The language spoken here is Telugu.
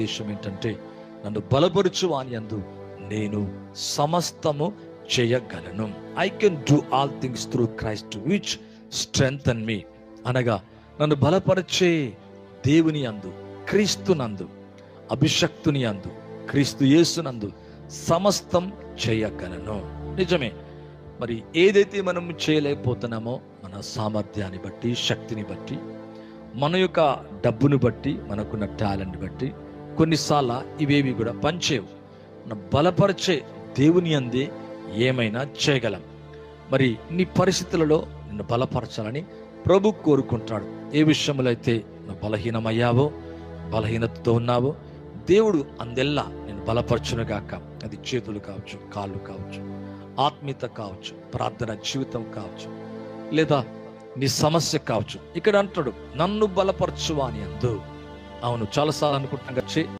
ఉద్దేశం ఏంటంటే, నన్ను బలపరుచు వాని యందు నేను సమస్తము చేయగలను. I can do all things through Christ which strengthen me. అనగా నన్ను బలపరిచే దేవుని యందు, క్రీస్తునందు, అభిషక్తుని యందు, క్రీస్తు యేసునందు సమస్తం చేయగలను. నిజమే, మరి ఏదైతే మనం చేయలేకపోతున్నామో మన సామర్థ్యాన్ని బట్టి, శక్తిని బట్టి, మన యొక్క డబ్బును బట్టి, మనకున్న టాలెంట్ బట్టి కొన్నిసార్లు ఇవేవి కూడా పనిచేయవు. మన బలపరిచే దేవుని అందే ఏమైనా చేయగలం. మరి నీ పరిస్థితులలో నిన్ను బలపరచాలని ప్రభు కోరుకుంటాడు. ఏ విషయంలో అయితే నువ్వు బలహీనమయ్యావో, బలహీనతతో ఉన్నావో, దేవుడు అందెల్లా నేను బలపరచునుగాక. అది చేతులు కావచ్చు, కాళ్ళు కావచ్చు, ఆత్మీయత కావచ్చు, ప్రార్థన జీవితం కావచ్చు, లేదా నీ సమస్య కావచ్చు. ఇక్కడ అంటాడు, నన్ను బలపరచువాని యందు. అవును, చాలాసార్లు అనుకుంటాం